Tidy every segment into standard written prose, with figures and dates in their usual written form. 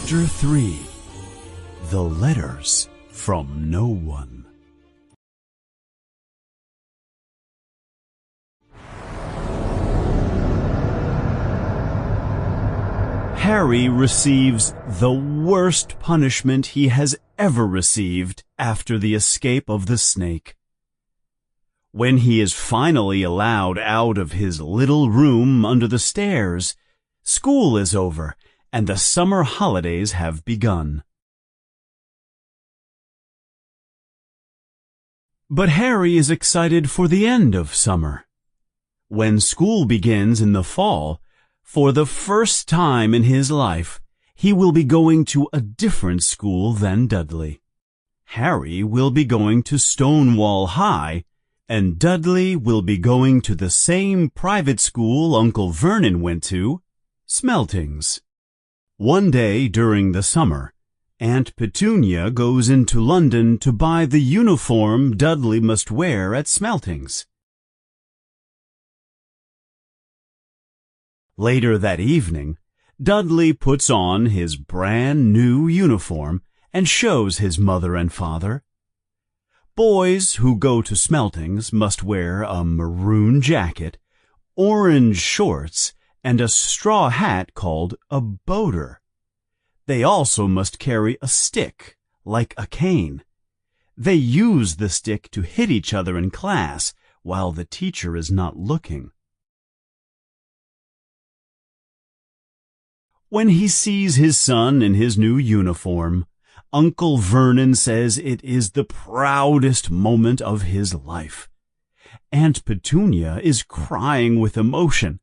Chapter 3 The Letters from No One. Harry receives the worst punishment he has ever received after the escape of the snake. When he is finally allowed out of his little room under the stairs, school is over and the summer holidays have begun. But Harry is excited for the end of summer. When school begins in the fall, for the first time in his life, he will be going to a different school than Dudley. Harry will be going to Stonewall High, and Dudley will be going to the same private school Uncle Vernon went to, Smeltings. One day during the summer, Aunt Petunia goes into London to buy the uniform Dudley must wear at Smeltings. Later that evening, Dudley puts on his brand new uniform and shows his mother and father. Boys who go to Smeltings must wear a maroon jacket, orange shorts, and a straw hat called a boater. They also must carry a stick, like a cane. They use the stick to hit each other in class while the teacher is not looking. When he sees his son in his new uniform, Uncle Vernon says it is the proudest moment of his life. Aunt Petunia is crying with emotion.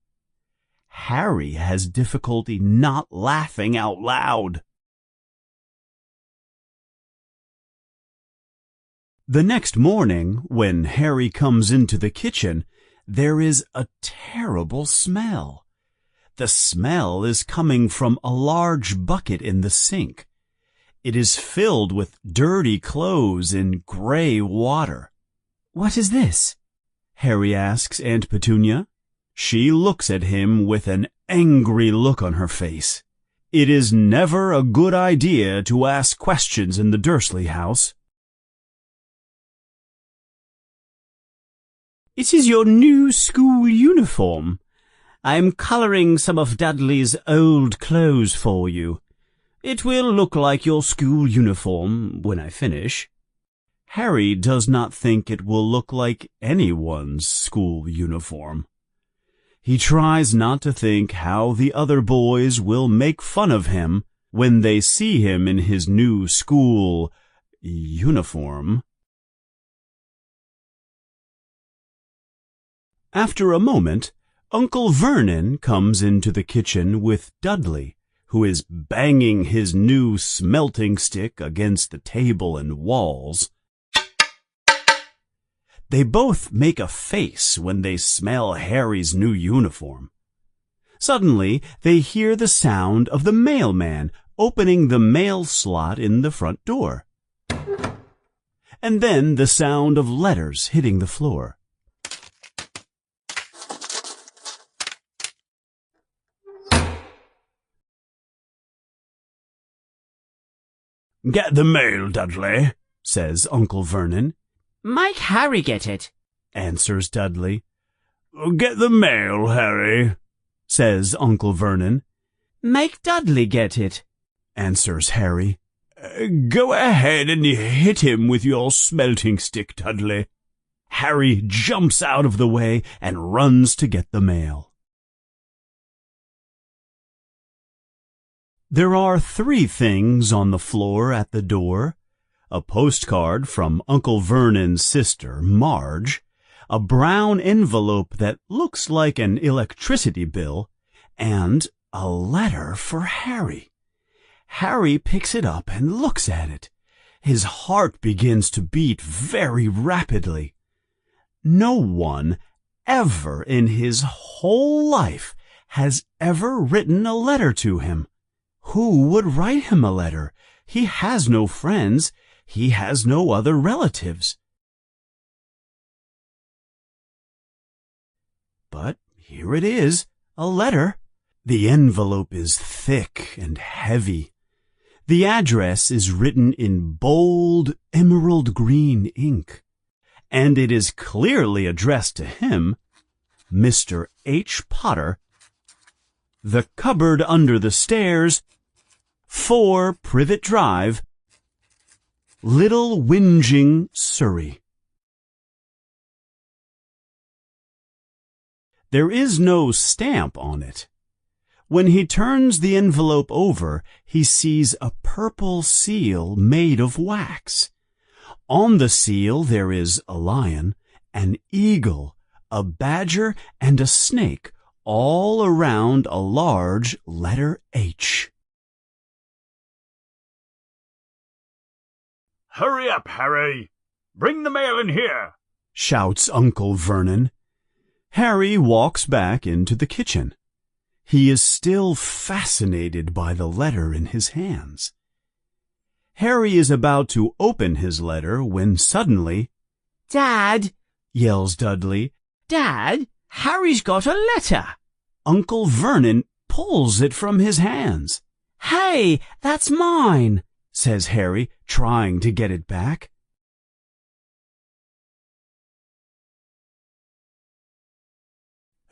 Harry has difficulty not laughing out loud. The next morning, when Harry comes into the kitchen, there is a terrible smell. The smell is coming from a large bucket in the sink. It is filled with dirty clothes in gray water. "What is this?" Harry asks Aunt Petunia. She looks at him with an angry look on her face. It is never a good idea to ask questions in the Dursley house. "It is your new school uniform. I am coloring some of Dudley's old clothes for you. It will look like your school uniform when I finish." Harry does not think it will look like anyone's school uniform. He tries not to think how the other boys will make fun of him when they see him in his new school uniform. After a moment, Uncle Vernon comes into the kitchen with Dudley, who is banging his new smelting stick against the table and walls. They both make a face when they smell Harry's new uniform. Suddenly, they hear the sound of the mailman opening the mail slot in the front door. And then the sound of letters hitting the floor. "Get the mail, Dudley," says Uncle Vernon. "Make Harry get it," answers Dudley. "Get the mail, Harry," says Uncle Vernon. "Make Dudley get it," answers Harry. "Go ahead and hit him with your smelting stick, Dudley." Harry jumps out of the way and runs to get the mail. There are 3 things on the floor at the door: a postcard from Uncle Vernon's sister, Marge, a brown envelope that looks like an electricity bill, and a letter for Harry. Harry picks it up and looks at it. His heart begins to beat very rapidly. No one ever in his whole life has ever written a letter to him. Who would write him a letter? He has no friends. He has no other relatives. But here it is, a letter. The envelope is thick and heavy. The address is written in bold emerald green ink, and it is clearly addressed to him, Mr. H. Potter, The Cupboard Under the Stairs, 4 Privet Drive, Little Whinging, Surrey. There is no stamp on it. When he turns the envelope over, he sees a purple seal made of wax. On the seal there is a lion, an eagle, a badger, and a snake, all around a large letter H. "Hurry up, Harry! Bring the mail in here!" shouts Uncle Vernon. Harry walks back into the kitchen. He is still fascinated by the letter in his hands. Harry is about to open his letter when suddenly, Dad, yells Dudley. Dad, Harry's got a letter. Uncle Vernon pulls it from his hands. Hey, that's mine, says Harry, trying to get it back.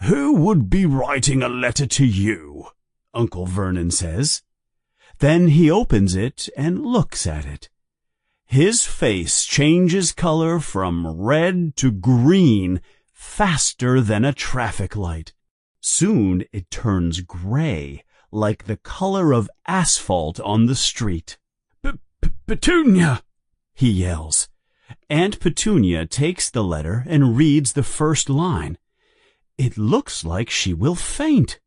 Who would be writing a letter to you? Uncle Vernon says. Then he opens it and looks at it. His face changes color from red to green faster than a traffic light. Soon it turns gray, like the color of asphalt on the street. Petunia! he yells. Aunt Petunia takes the letter and reads the first line. It looks like she will faint.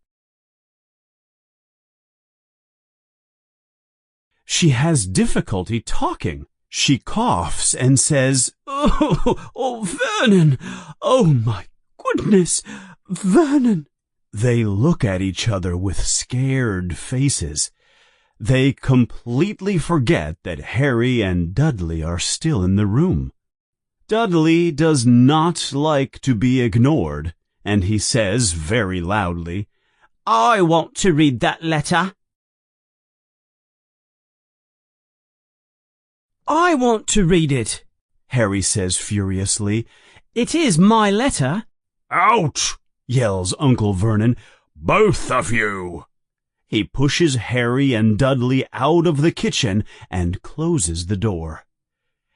She has difficulty talking. She coughs and says, Oh, Vernon! Oh, my goodness! Vernon! They look at each other with scared faces. They completely forget that Harry and Dudley are still in the room. Dudley does not like to be ignored, and he says very loudly, I want to read that letter. I want to read it, Harry says furiously. It is my letter. Out! Yells Uncle Vernon. Both of you! He pushes Harry and Dudley out of the kitchen and closes the door.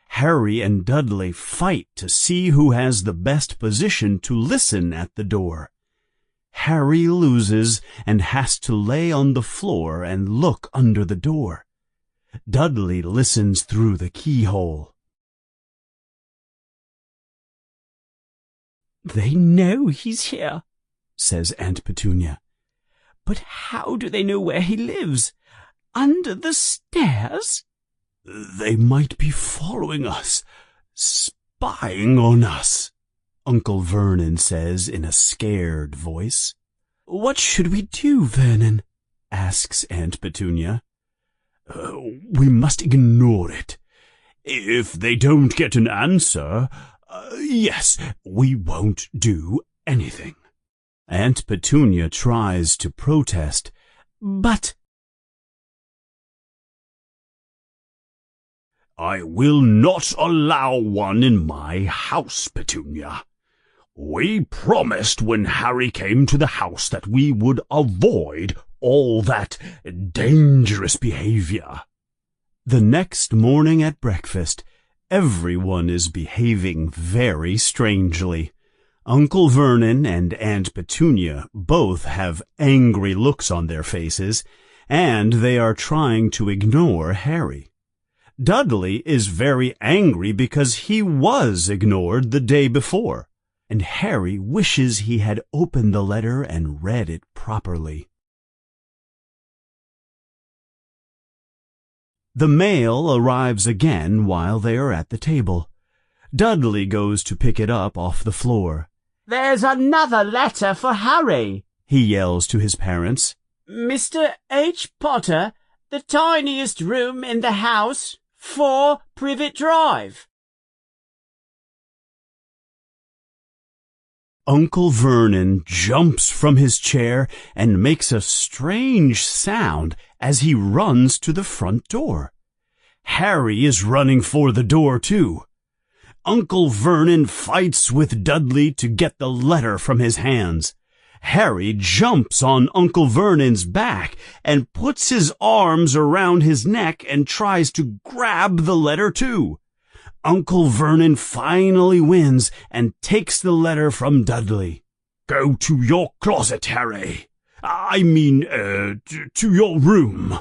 Harry and Dudley fight to see who has the best position to listen at the door. Harry loses and has to lay on the floor and look under the door. Dudley listens through the keyhole. They know he's here, says Aunt Petunia. But how do they know where he lives? Under the stairs? They might be following us, spying on us, Uncle Vernon says in a scared voice. What should we do, Vernon? Asks Aunt Petunia. We must ignore it. If they don't get an answer, yes, we won't do anything. Aunt Petunia tries to protest, but I will not allow one in my house, Petunia. We promised when Harry came to the house that we would avoid all that dangerous behavior. The next morning at breakfast, everyone is behaving very strangely. Uncle Vernon and Aunt Petunia both have angry looks on their faces, and they are trying to ignore Harry. Dudley is very angry because he was ignored the day before, and Harry wishes he had opened the letter and read it properly. The mail arrives again while they are at the table. Dudley goes to pick it up off the floor. There's another letter for Harry, he yells to his parents. Mr. H. Potter, the tiniest room in the house, 4 Privet Drive. Uncle Vernon jumps from his chair and makes a strange sound as he runs to the front door. Harry is running for the door, too. Uncle Vernon fights with Dudley to get the letter from his hands. Harry jumps on Uncle Vernon's back and puts his arms around his neck and tries to grab the letter, too. Uncle Vernon finally wins and takes the letter from Dudley. Go to your closet, Harry. I mean, to your room.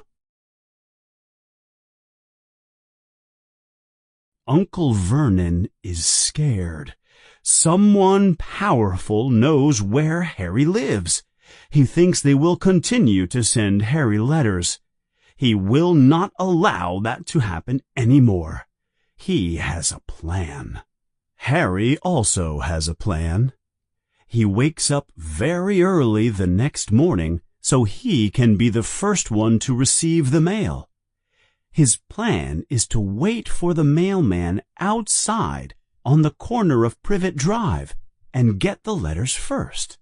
Uncle Vernon is scared. Someone powerful knows where Harry lives. He thinks they will continue to send Harry letters. He will not allow that to happen anymore. He has a plan. Harry also has a plan. He wakes up very early the next morning so he can be the first one to receive the mail. His plan is to wait for the mailman outside on the corner of Privet Drive and get the letters first.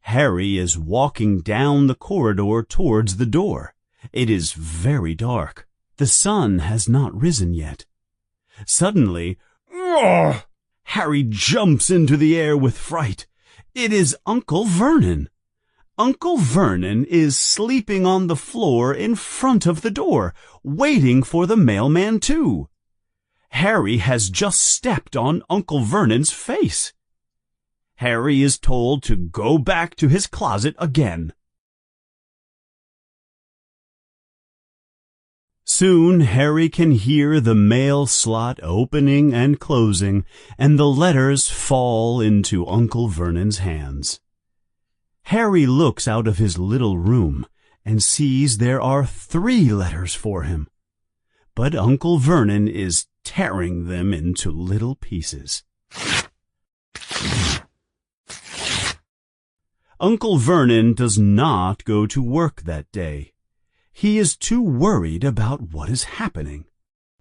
Harry is walking down the corridor towards the door. It is very dark. The sun has not risen yet. Suddenly, Harry jumps into the air with fright. It is Uncle Vernon. Uncle Vernon is sleeping on the floor in front of the door, waiting for the mailman too. Harry has just stepped on Uncle Vernon's face. Harry is told to go back to his closet again. Soon Harry can hear the mail slot opening and closing, and the letters fall into Uncle Vernon's hands. Harry looks out of his little room and sees there are 3 letters for him. But Uncle Vernon is tearing them into little pieces. Uncle Vernon does not go to work that day. He is too worried about what is happening.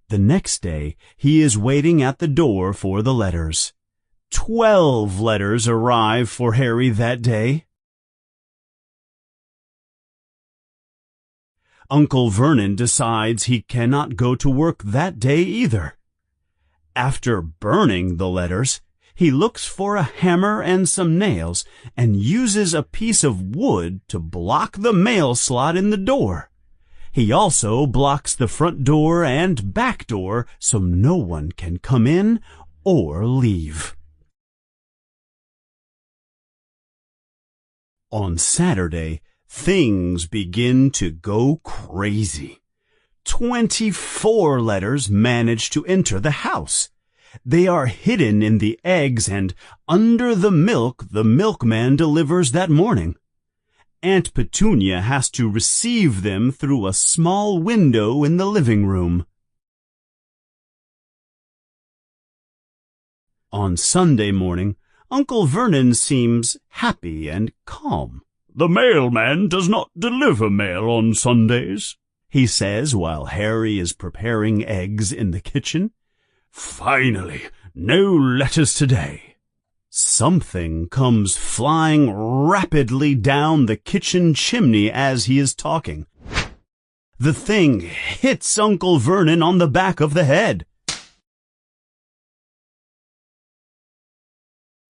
The next day, he is waiting at the door for the letters. 12 letters arrive for Harry that day. Uncle Vernon decides he cannot go to work that day either. After burning the letters, he looks for a hammer and some nails and uses a piece of wood to block the mail slot in the door. He also blocks the front door and back door so no one can come in or leave. On Saturday, things begin to go crazy. 24 letters manage to enter the house. They are hidden in the eggs and under the milk the milkman delivers that morning. Aunt Petunia has to receive them through a small window in the living room. On Sunday morning, Uncle Vernon seems happy and calm. The mailman does not deliver mail on Sundays, he says while Harry is preparing eggs in the kitchen. Finally, no letters today. Something comes flying rapidly down the kitchen chimney as he is talking. The thing hits Uncle Vernon on the back of the head.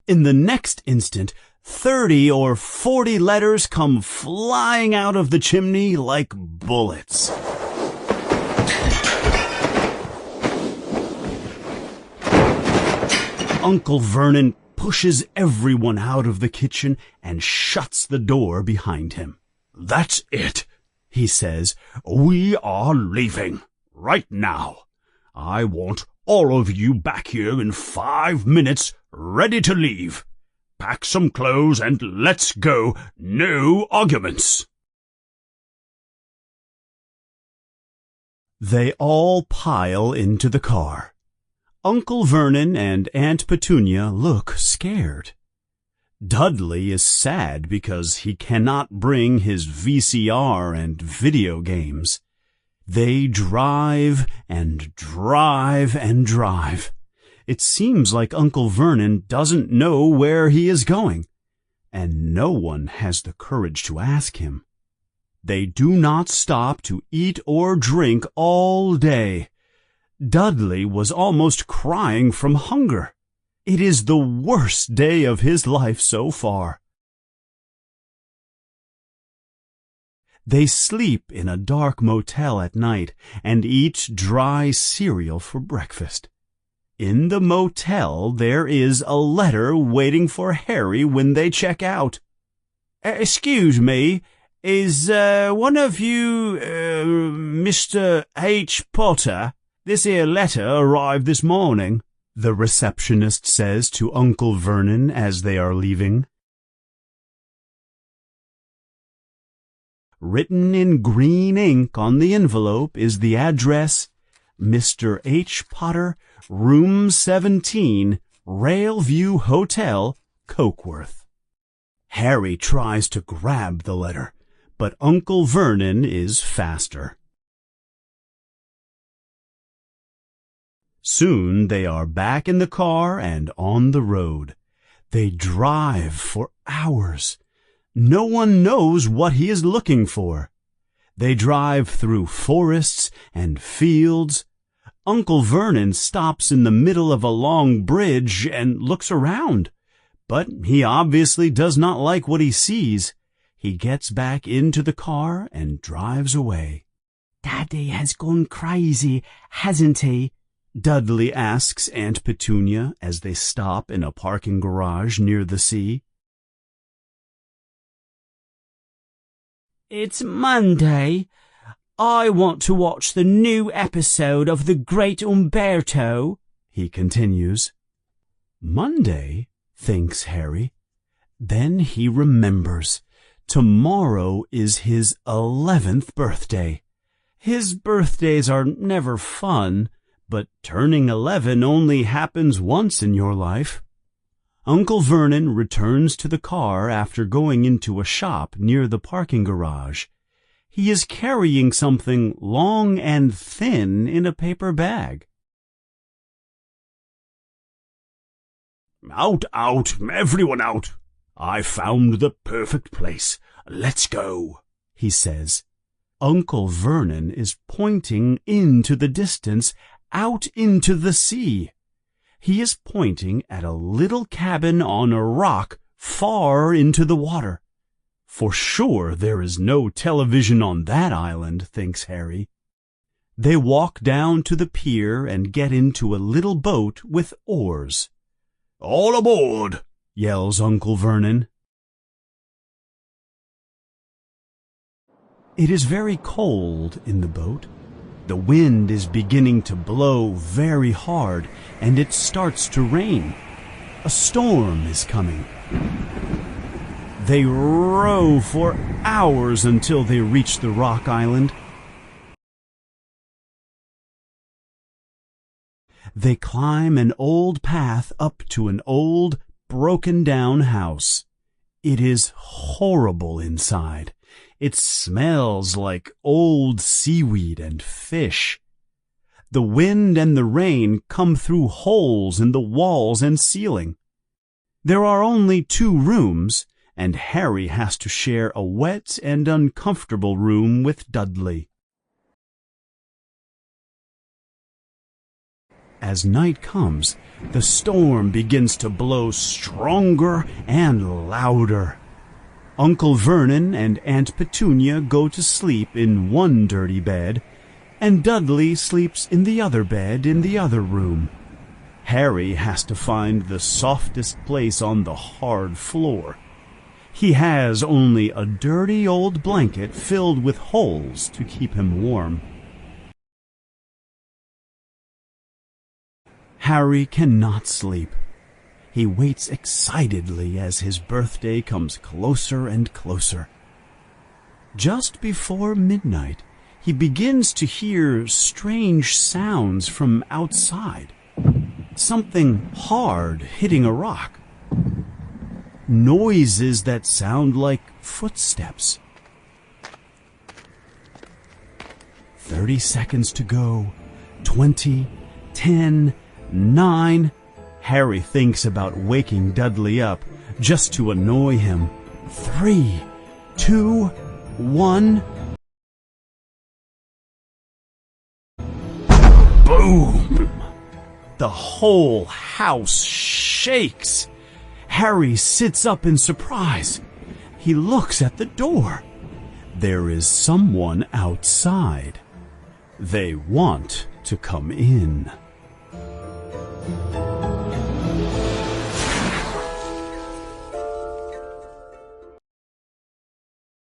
In the next instant, 30 or 40 letters come flying out of the chimney like bullets. Uncle Vernon pushes everyone out of the kitchen and shuts the door behind him. That's it, he says. We are leaving right now. I want all of you back here in 5 minutes, ready to leave. Pack some clothes and let's go. No arguments. They all pile into the car. Uncle Vernon and Aunt Petunia look scared. Dudley is sad because he cannot bring his VCR and video games. They drive and drive and drive. It seems like Uncle Vernon doesn't know where he is going, and no one has the courage to ask him. They do not stop to eat or drink all day. Dudley was almost crying from hunger. It is the worst day of his life so far. They sleep in a dark motel at night and eat dry cereal for breakfast. In the motel there is a letter waiting for Harry when they check out. Excuse me, is one of you Mr. H. Potter? This here letter arrived this morning, the receptionist says to Uncle Vernon as they are leaving. Written in green ink on the envelope is the address, Mr. H. Potter, Room 17, Railview Hotel, Cokeworth. Harry tries to grab the letter, but Uncle Vernon is faster. Soon they are back in the car and on the road. They drive for hours. No one knows what he is looking for. They drive through forests and fields. Uncle Vernon stops in the middle of a long bridge and looks around, but he obviously does not like what he sees. He gets back into the car and drives away. "Daddy has gone crazy, hasn't he?" Dudley asks Aunt Petunia as they stop in a parking garage near the sea. "It's Monday. I want to watch the new episode of The Great Umberto," he continues. Monday, thinks Harry. Then he remembers. Tomorrow is his 11th birthday. His birthdays are never fun, but turning 11 only happens once in your life. Uncle Vernon returns to the car after going into a shop near the parking garage. He is carrying something long and thin in a paper bag. Out, out, everyone out. I found the perfect place. Let's go, he says. Uncle Vernon is pointing into the distance, out into the sea. He is pointing at a little cabin on a rock far into the water. For sure there is no television on that island, thinks Harry. They walk down to the pier and get into a little boat with oars. All aboard, yells Uncle Vernon. It is very cold in the boat. The wind is beginning to blow very hard, and it starts to rain. A storm is coming. They row for hours until they reach the rock island. They climb an old path up to an old, broken-down house. It is horrible inside. It smells like old seaweed and fish. The wind and the rain come through holes in the walls and ceiling. There are only 2 rooms, and Harry has to share a wet and uncomfortable room with Dudley. As night comes, the storm begins to blow stronger and louder. Uncle Vernon and Aunt Petunia go to sleep in one dirty bed, and Dudley sleeps in the other bed in the other room. Harry has to find the softest place on the hard floor. He has only a dirty old blanket filled with holes to keep him warm. Harry cannot sleep. He waits excitedly as his birthday comes closer and closer. Just before midnight, he begins to hear strange sounds from outside. Something hard hitting a rock. Noises that sound like footsteps. 30 seconds to go. 20, 10, 9. Harry thinks about waking Dudley up just to annoy him. 3, 2, 1. Boom! The whole house shakes. Harry sits up in surprise. He looks at the door. There is someone outside. They want to come in.